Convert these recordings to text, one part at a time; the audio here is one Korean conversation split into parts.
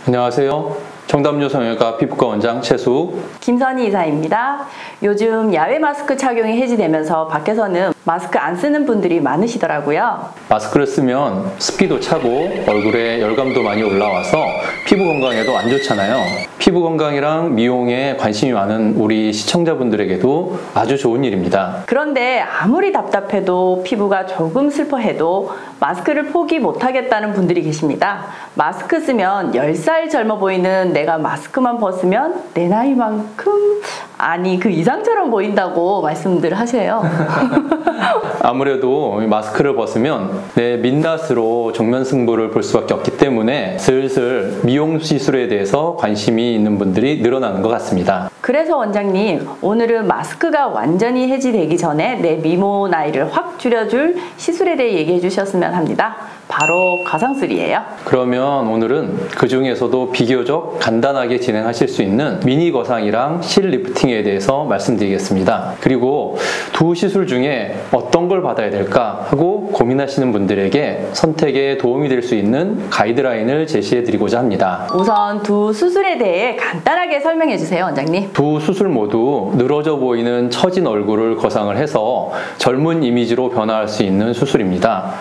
안녕하세요. 청담여성의과 피부과 원장 최수욱, 김선희 이사입니다. 요즘 야외 마스크 착용이 해지되면서 밖에서는 마스크 안 쓰는 분들이 많으시더라고요. 마스크를 쓰면 습기도 차고 얼굴에 열감도 많이 올라와서 피부 건강에도 안 좋잖아요. 피부 건강이랑 미용에 관심이 많은 우리 시청자분들에게도 아주 좋은 일입니다. 그런데 아무리 답답해도 피부가 조금 슬퍼해도 마스크를 포기 못하겠다는 분들이 계십니다. 마스크 쓰면 10살 젊어 보이는 내가 마스크만 벗으면 내 나이만큼 아니 그 이상처럼 보인다고 말씀들 하세요. 아무래도 마스크를 벗으면 내 민낯으로 정면 승부를 볼 수밖에 없기 때문에 슬슬 미용 시술에 대해서 관심이 있는 분들이 늘어나는 것 같습니다. 그래서 원장님, 오늘은 마스크가 완전히 해지되기 전에 내 미모 나이를 확 줄여줄 시술에 대해 얘기해 주셨으면 합니다. 바로 거상술이에요. 그러면 오늘은 그 중에서도 비교적 간단하게 진행하실 수 있는 미니 거상이랑 실 리프팅에 대해서 말씀드리겠습니다. 그리고 두 시술 중에 어떤 걸 받아야 될까 하고 고민하시는 분들에게 선택에 도움이 될 수 있는 가이드라인을 제시해 드리고자 합니다. 우선 두 수술에 대해 간단하게 설명해 주세요, 원장님. 두 수술 모두 늘어져 보이는 처진 얼굴을 거상을 해서 젊은 이미지로 변화할 수 있는 수술입니다.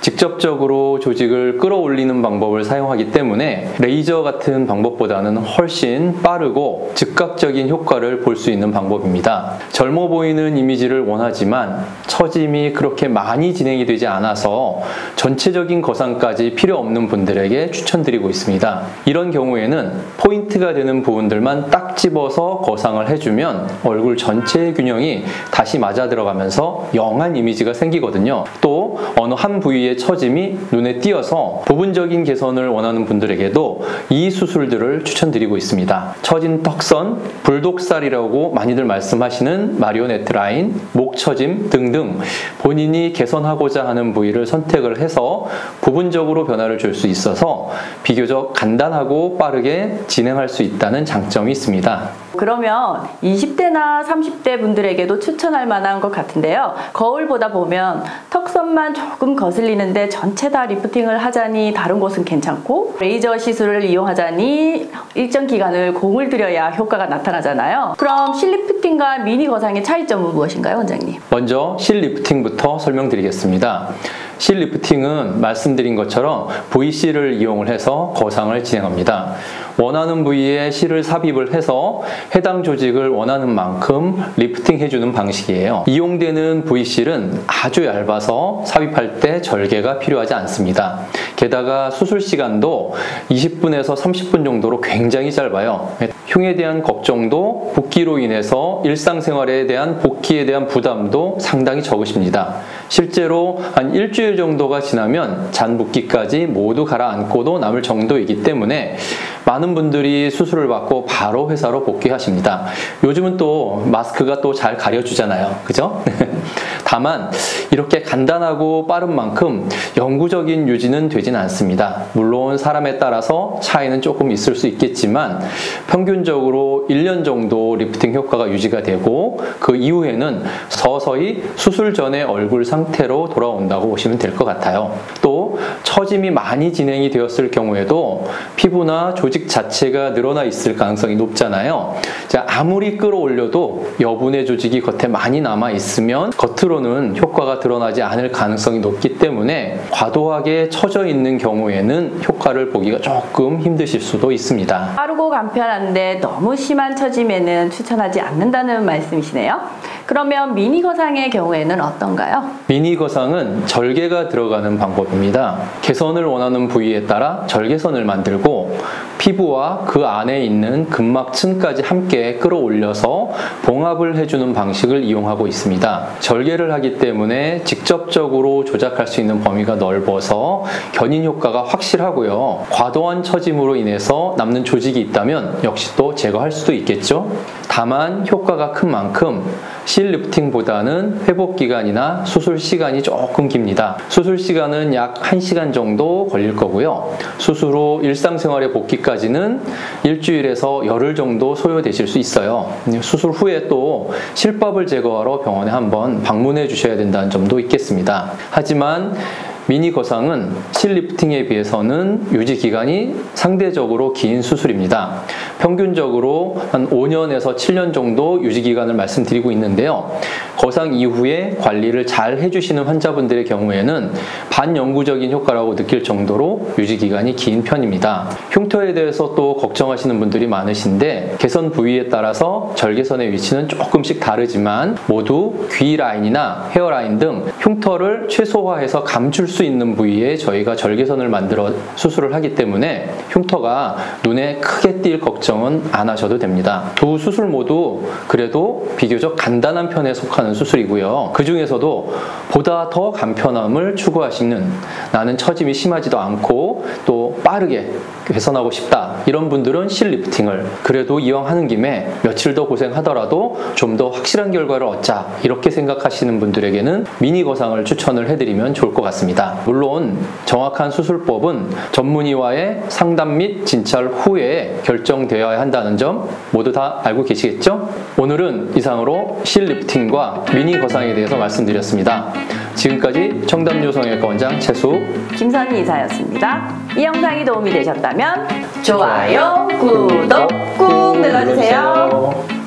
직접적으로 조직을 끌어올리는 방법을 사용하기 때문에 레이저 같은 방법보다는 훨씬 빠르고 즉각적인 효과를 볼 수 있는 방법입니다. 젊어 보이는 이미지를 원하지만 처짐이 그렇게 많이 진행이 되지 않아서 전체적인 거상까지 필요 없는 분들에게 추천드리고 있습니다. 이런 경우에는 포인트가 되는 부분들만 딱 집어서 거상을 해주면 얼굴 전체의 균형이 다시 맞아 들어가면서 영한 이미지가 생기거든요. 또 어느 한 부위의 처짐이 눈에 띄어서 부분적인 개선을 원하는 분들에게도 이 수술들을 추천드리고 있습니다. 처진 턱선, 불독살이라고 많이들 말씀하시는 마리오네트 라인, 목 처짐 등등 본인이 개선하고자 하는 부위를 선택을 해서 부분적으로 변화를 줄 수 있어서 비교적 간단하고 빠르게 진행할 수 있다는 장점이 있습니다. 그러면 20대나 30대 분들에게도 추천할 만한 것 같은데요. 거울 보다 보면 턱선만 조금 거슬리는데 전체 다 리프팅을 하자니 다른 곳은 괜찮고 레이저 시술을 이용하자니 일정 기간을 공을 들여야 효과가 나타나잖아요. 그럼 실 리프팅과 미니 거상의 차이점은 무엇인가요, 원장님? 먼저 실 리프팅부터 설명드리겠습니다. 실 리프팅은 말씀드린 것처럼 VC를 이용을 해서 거상을 진행합니다. 원하는 부위에 실을 삽입을 해서 해당 조직을 원하는 만큼 리프팅 해주는 방식이에요. 이용되는 VC는 아주 얇아서 삽입할 때 절개가 필요하지 않습니다. 게다가 수술 시간도 20분에서 30분 정도로 굉장히 짧아요. 흉에 대한 걱정도 붓기로 인해서 일상생활에 대한 복귀에 대한 부담도 상당히 적으십니다. 실제로 한 일주일 정도가 지나면 잔 붓기까지 모두 가라앉고도 남을 정도이기 때문에 많은 분들이 수술을 받고 바로 회사로 복귀하십니다. 요즘은 또 마스크가 또 잘 가려주잖아요. 그죠? 다만 이렇게 간단하고 빠른 만큼 영구적인 유지는 되진 않습니다. 물론 사람에 따라서 차이는 조금 있을 수 있겠지만 평균적으로 1년 정도 리프팅 효과가 유지가 되고 그 이후에는 서서히 수술 전의 얼굴 상태로 돌아온다고 보시면 될 것 같아요. 또 처짐이 많이 진행이 되었을 경우에도 피부나 조직 자체가 늘어나 있을 가능성이 높잖아요. 자, 아무리 끌어올려도 여분의 조직이 겉에 많이 남아 있으면 겉으로는 효과가 드러나지 않을 가능성이 높기 때문에 과도하게 처져 있는 경우에는 효과를 보기가 조금 힘드실 수도 있습니다. 빠르고 간편한데 너무 심한 처짐에는 추천하지 않는다는 말씀이시네요. 그러면 미니 거상의 경우에는 어떤가요? 미니 거상은 절개가 들어가는 방법입니다. 개선을 원하는 부위에 따라 절개선을 만들고 피부와 그 안에 있는 근막층까지 함께 끌어올려서 봉합을 해주는 방식을 이용하고 있습니다. 절개를 하기 때문에 직접적으로 조작할 수 있는 범위가 넓어서 견인 효과가 확실하고요. 과도한 처짐으로 인해서 남는 조직이 있다면 역시 또 제거할 수도 있겠죠. 다만 효과가 큰 만큼 실 리프팅보다는 회복 기간이나 수술 시간이 조금 깁니다. 수술 시간은 약 1시간 정도 걸릴 거고요. 수술 후 일상생활의 복귀까지는 일주일에서 열흘 정도 소요되실 수 있어요. 수술 후에 또 실밥을 제거하러 병원에 한번 방문해 주셔야 된다는 점도 있겠습니다. 하지만 미니 거상은 실리프팅에 비해서는 유지 기간이 상대적으로 긴 수술입니다. 평균적으로 한 5년에서 7년 정도 유지 기간을 말씀드리고 있는데요. 거상 이후에 관리를 잘 해주시는 환자분들의 경우에는 반영구적인 효과라고 느낄 정도로 유지 기간이 긴 편입니다. 흉터에 대해서 또 걱정하시는 분들이 많으신데 개선 부위에 따라서 절개선의 위치는 조금씩 다르지만 모두 귀 라인이나 헤어라인 등 흉터를 최소화해서 감출 수 있는 부위에 저희가 절개선을 만들어 수술을 하기 때문에 흉터가 눈에 크게 띌 걱정은 안 하셔도 됩니다. 두 수술 모두 그래도 비교적 간단한 편에 속하는 수술이고요. 그 중에서도 보다 더 간편함을 추구하시는, 나는 처짐이 심하지도 않고 또 빠르게 개선하고 싶다, 이런 분들은 실리프팅을, 그래도 이왕 하는 김에 며칠 더 고생하더라도 좀 더 확실한 결과를 얻자, 이렇게 생각하시는 분들에게는 미니 거상을 추천을 해드리면 좋을 것 같습니다. 물론 정확한 수술법은 전문의와의 상담 및 진찰 후에 결정되어야 한다는 점 모두 다 알고 계시겠죠? 오늘은 이상으로 실리프팅과 미니 거상에 대해서 말씀드렸습니다. 지금까지 청담요성외과 원장 최수욱, 김선희 이사였습니다. 이 영상이 도움이 되셨다면 좋아요, 구독 꾹 눌러주세요.